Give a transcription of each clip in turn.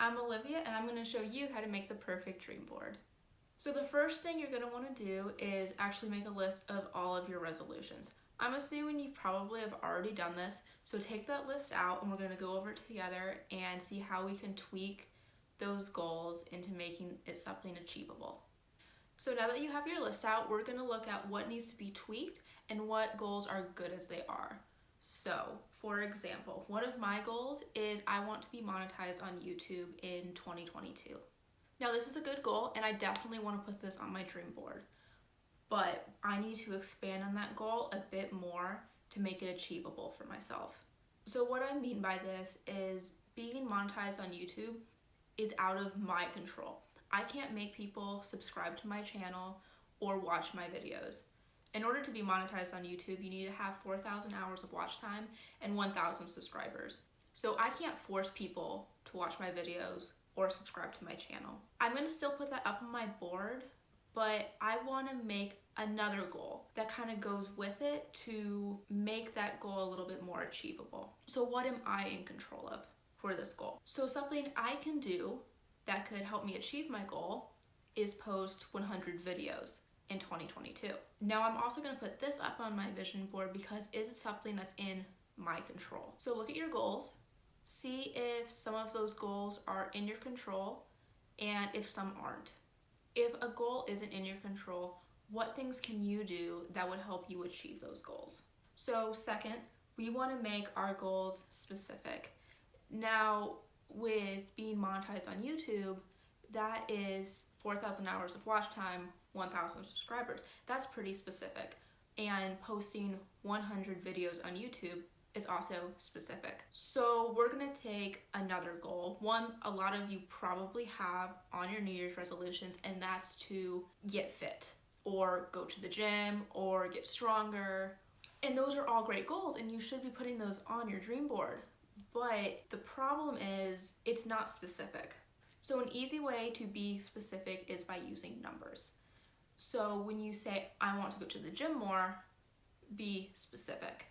I'm Olivia and I'm going to show you how to make the perfect dream board. So the first thing you're going to want to do is actually make a list of all of your resolutions. I'm assuming you probably have already done this, so take that list out and we're going to go over it together and see how we can tweak those goals into making it something achievable. So now that you have your list out, we're going to look at what needs to be tweaked and what goals are good as they are. So, for example, one of my goals is I want to be monetized on YouTube in 2022. Now, this is a good goal, and I definitely want to put this on my dream board. But I need to expand on that goal a bit more to make it achievable for myself. So what I mean by this is being monetized on YouTube is out of my control. I can't make people subscribe to my channel or watch my videos. In order to be monetized on YouTube, you need to have 4,000 hours of watch time and 1,000 subscribers. So I can't force people to watch my videos or subscribe to my channel. I'm going to still put that up on my board, but I want to make another goal that kind of goes with it to make that goal a little bit more achievable. So what am I in control of for this goal? So something I can do that could help me achieve my goal is post 100 videos in 2022. Now I'm also going to put this up on my vision board because it's something that's in my control. So look at your goals, see if some of those goals are in your control and if some aren't. If a goal isn't in your control, what things can you do that would help you achieve those goals? So second, we want to make our goals specific. Now, with being monetized on YouTube, that is 4,000 hours of watch time, 1,000 subscribers. That's pretty specific. And posting 100 videos on YouTube is also specific. So we're gonna take another goal. One a lot of you probably have on your New Year's resolutions, and that's to get fit or go to the gym or get stronger. And those are all great goals and you should be putting those on your dream board. But the problem is it's not specific. So an easy way to be specific is by using numbers. So when you say, I want to go to the gym more, be specific.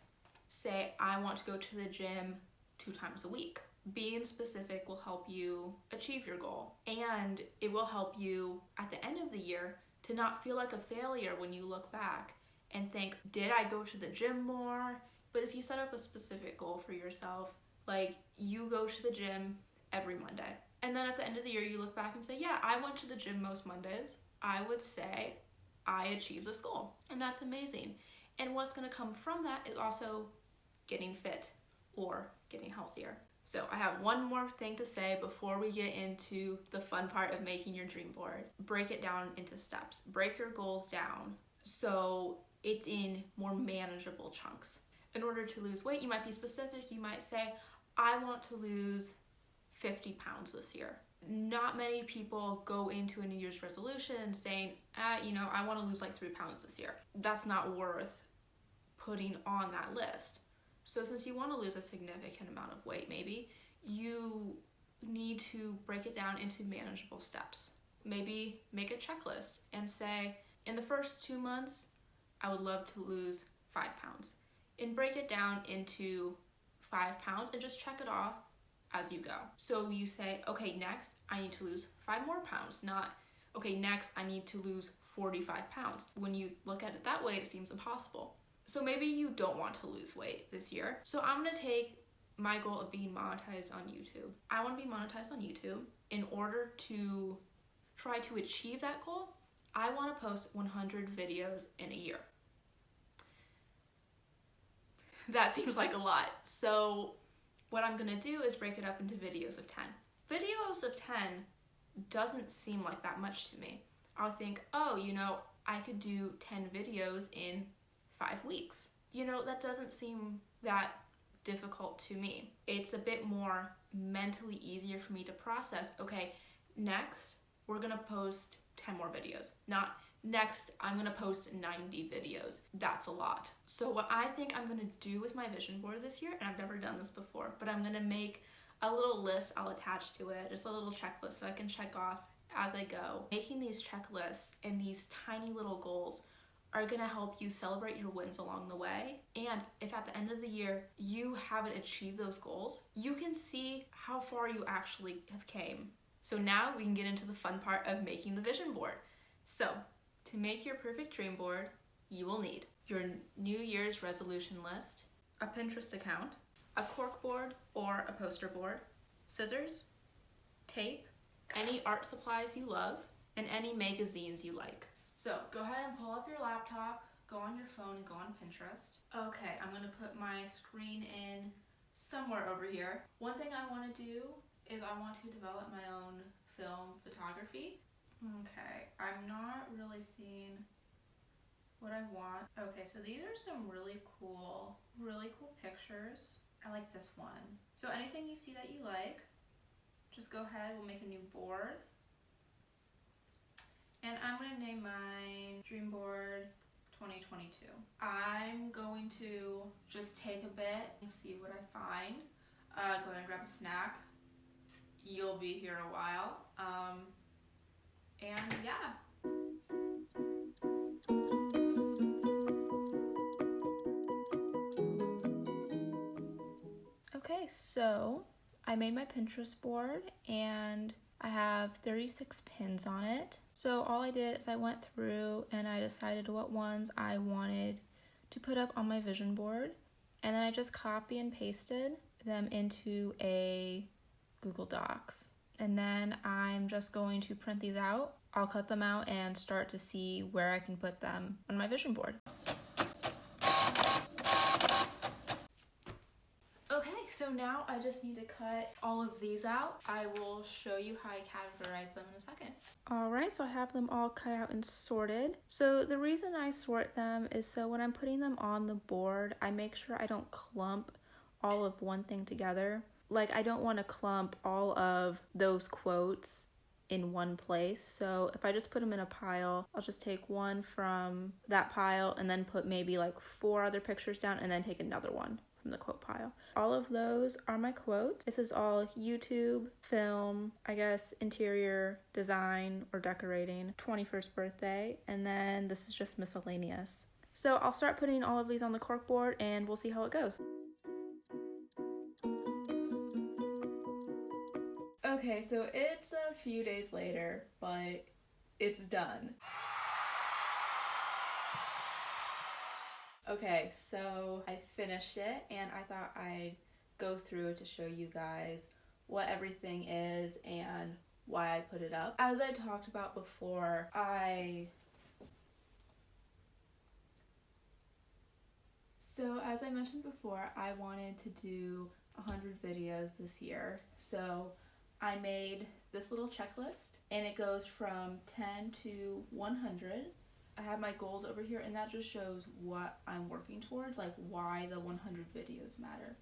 Say, I want to go to the gym 2 times a week. Being specific will help you achieve your goal. And it will help you at the end of the year to not feel like a failure when you look back and think, did I go to the gym more? But if you set up a specific goal for yourself, like you go to the gym every Monday, and then at the end of the year you look back and say, yeah, I went to the gym most Mondays, I would say I achieved this goal. And that's amazing. And what's going to come from that is also getting fit or getting healthier. So I have one more thing to say before we get into the fun part of making your dream board. Break it down into steps. Break your goals down so it's in more manageable chunks. In order to lose weight, you might be specific. You might say, I want to lose 50 pounds this year. Not many people go into a New Year's resolution saying, I want to lose like 3 pounds this year. That's not worth putting on that list. So since you want to lose a significant amount of weight, maybe you need to break it down into manageable steps. Maybe make a checklist and say, in the first 2 months, I would love to lose 5 pounds. And break it down into 5 pounds and just check it off as you go. So you say, okay, next I need to lose 5 more pounds, not, okay, next I need to lose 45 pounds. When you look at it that way, it seems impossible. So maybe you don't want to lose weight this year. So I'm gonna take my goal of being monetized on YouTube. I wanna be monetized on YouTube. In order to try to achieve that goal, I wanna post 100 videos in a year. That seems like a lot. So what I'm gonna do is break it up into videos of 10. Videos of 10 doesn't seem like that much to me. I'll think, I could do 10 videos in 5 weeks. That doesn't seem that difficult to me. It's a bit more mentally easier for me to process, okay, next we're gonna post 10 more videos. Not next I'm gonna post 90 videos. That's a lot. So what I think I'm gonna do with my vision board this year, and I've never done this before, but I'm gonna make a little list I'll attach to it, just a little checklist so I can check off as I go. Making these checklists and these tiny little goals are gonna help you celebrate your wins along the way. And if at the end of the year you haven't achieved those goals, you can see how far you actually have came. So now we can get into the fun part of making the vision board. So to make your perfect dream board, you will need your New Year's resolution list, a Pinterest account, a cork board or a poster board, scissors, tape, any art supplies you love, and any magazines you like. So go ahead and pull up your laptop, go on your phone, and go on Pinterest. Okay, I'm gonna put my screen in somewhere over here. One thing I wanna do is I want to develop my own film photography. Okay, I'm not really seeing what I want. Okay, so these are some really cool pictures. I like this one. So anything you see that you like, just go ahead, we'll make a new board. And I'm gonna name mine Dream Board 2022. I'm going to just take a bit and see what I find. Go ahead and grab a snack. You'll be here a while. And yeah. Okay, so I made my Pinterest board and I have 36 pins on it. So all I did is I went through and I decided what ones I wanted to put up on my vision board, and then I just copy and pasted them into a Google Docs. And then I'm just going to print these out. I'll cut them out and start to see where I can put them on my vision board. So now I just need to cut all of these out. I will show you how I categorize them in a second. Alright, so I have them all cut out and sorted. So the reason I sort them is so when I'm putting them on the board, I make sure I don't clump all of one thing together. Like, I don't want to clump all of those quotes in one place. So if I just put them in a pile, I'll just take one from that pile and then put maybe like 4 other pictures down and then take another one from the quote pile. All of those are my quotes. This is all YouTube, film, I guess interior design or decorating, 21st birthday, and then this is just miscellaneous. So I'll start putting all of these on the cork board and we'll see how it goes. Okay, so it's a few days later, but it's done. Okay, so I finished it and I thought I'd go through it to show you guys what everything is and why I put it up. As I talked about before, as I mentioned before, I wanted to do 100 videos this year. So I made this little checklist and it goes from 10 to 100. I have my goals over here and that just shows what I'm working towards, like why the 100 videos matter.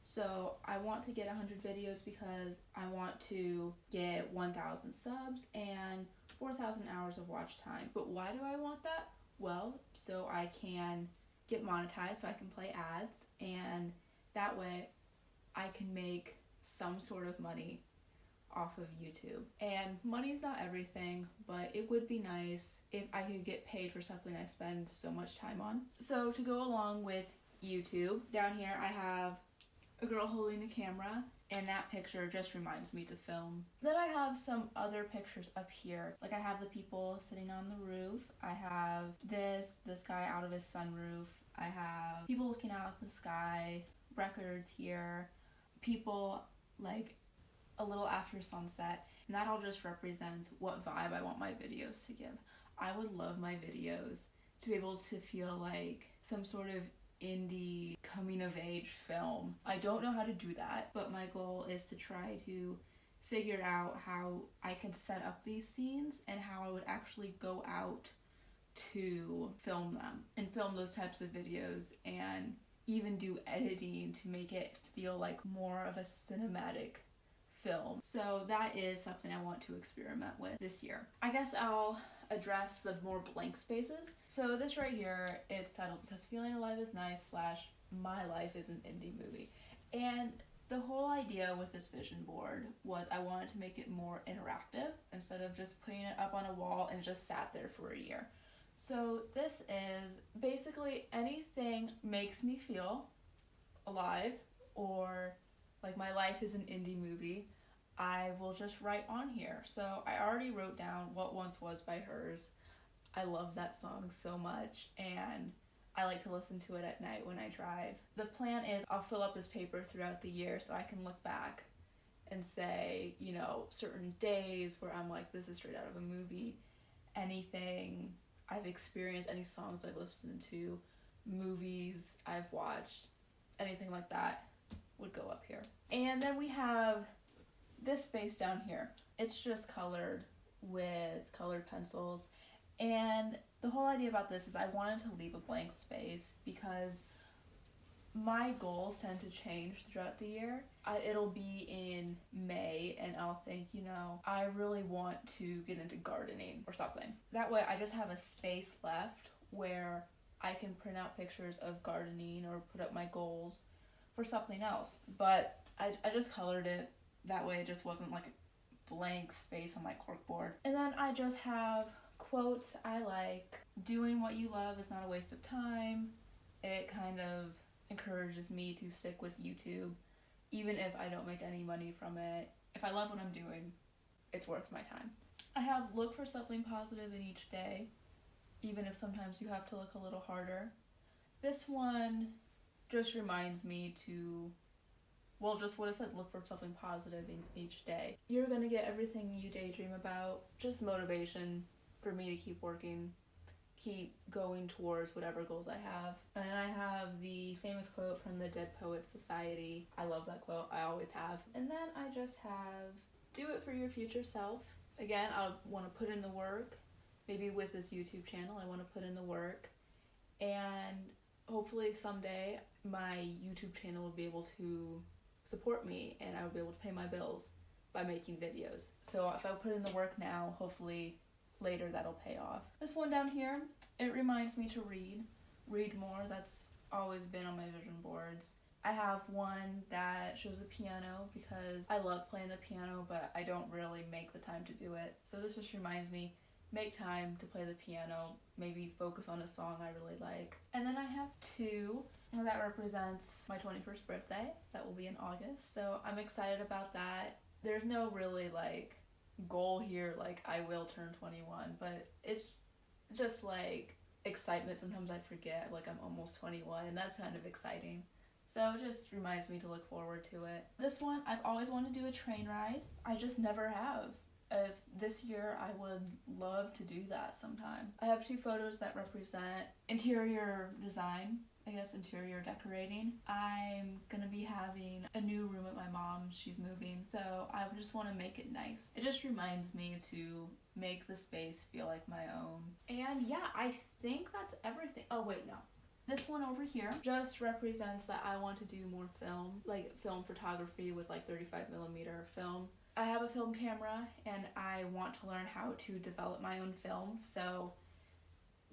So I want to get 100 videos because I want to get 1,000 subs and 4,000 hours of watch time. But why do I want that? Well, so I can get monetized, so I can play ads, and that way I can make some sort of money off of YouTube. And money's not everything, but it would be nice if I could get paid for something I spend so much time on. So to go along with YouTube, down here I have a girl holding a camera, and that picture just reminds me to film. Then I have some other pictures up here. Like I have the people sitting on the roof. I have this guy out of his sunroof. I have people looking out at the sky, records here, people like a little after sunset, and that all just represents what vibe I want my videos to give. I would love my videos to be able to feel like some sort of indie coming of age film. I don't know how to do that, but my goal is to try to figure out how I can set up these scenes and how I would actually go out to film them and film those types of videos and even do editing to make it feel like more of a cinematic film. So that is something I want to experiment with this year. I guess I'll address the more blank spaces. So this right here, it's titled Because Feeling Alive is Nice / My Life is an Indie Movie. And the whole idea with this vision board was I wanted to make it more interactive instead of just putting it up on a wall and just sat there for a year. So this is basically anything makes me feel alive or like my life is an indie movie, I will just write on here. So I already wrote down What Once Was by Hers. I love that song so much, and I like to listen to it at night when I drive. The plan is I'll fill up this paper throughout the year so I can look back and say, you know, certain days where I'm like, this is straight out of a movie. Anything I've experienced, any songs I've listened to, movies I've watched, anything like that would go up here. And then we have this space down here. It's just colored with colored pencils. And the whole idea about this is I wanted to leave a blank space because my goals tend to change throughout the year. It'll be in May and I'll think, you know, I really want to get into gardening or something. That way I just have a space left where I can print out pictures of gardening or put up my goals for something else. But I just colored it. That way it just wasn't like a blank space on my corkboard. And then I just have quotes I like. Doing what you love is not a waste of time. It kind of encourages me to stick with YouTube, even if I don't make any money from it. If I love what I'm doing, it's worth my time. I have look for something positive in each day, even if sometimes you have to look a little harder. This one just reminds me to, well, just what it says, look for something positive in each day. You're gonna get everything you daydream about. Just motivation for me to keep working, keep going towards whatever goals I have. And then I have the famous quote from the Dead Poets Society. I love that quote, I always have. And then I just have, do it for your future self. Again, I want to put in the work. Maybe with this YouTube channel, I want to put in the work. And hopefully someday my YouTube channel will be able to support me and I will be able to pay my bills by making videos. So if I put in the work now, hopefully later that'll pay off. This one down here, it reminds me to read more. That's always been on my vision boards. I have one that shows a piano because I love playing the piano, but I don't really make the time to do it. So this just reminds me, make time to play the piano, maybe focus on a song I really like. And then I have two that represents my 21st birthday. That will be in August. So I'm excited about that. There's no really like goal here, like I will turn 21, but it's just like excitement. Sometimes I forget like I'm almost 21 and that's kind of exciting. So it just reminds me to look forward to it. This one, I've always wanted to do a train ride. I just never have. If this year, I would love to do that sometime. I have two photos that represent interior design, I guess interior decorating. I'm gonna be having a new room at my mom's. She's moving, so I just want to make it nice. It just reminds me to make the space feel like my own. And yeah, I think that's everything. Oh wait, no. This one over here just represents that I want to do more film, like film photography with like 35mm film. I have a film camera and I want to learn how to develop my own film, so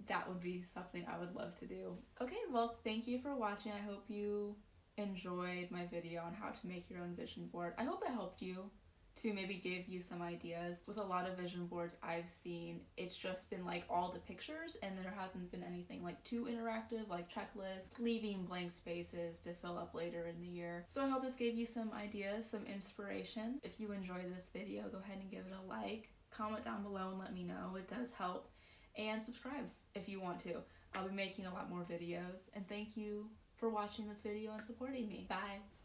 that would be something I would love to do. Okay, well, thank you for watching. I hope you enjoyed my video on how to make your own vision board. I hope it helped you to maybe give you some ideas. With a lot of vision boards I've seen, it's just been like all the pictures and there hasn't been anything like too interactive, like checklists, leaving blank spaces to fill up later in the year. So I hope this gave you some ideas, some inspiration. If you enjoyed this video, go ahead and give it a like, comment down below and let me know, it does help, and subscribe if you want to. I'll be making a lot more videos, and thank you for watching this video and supporting me. Bye!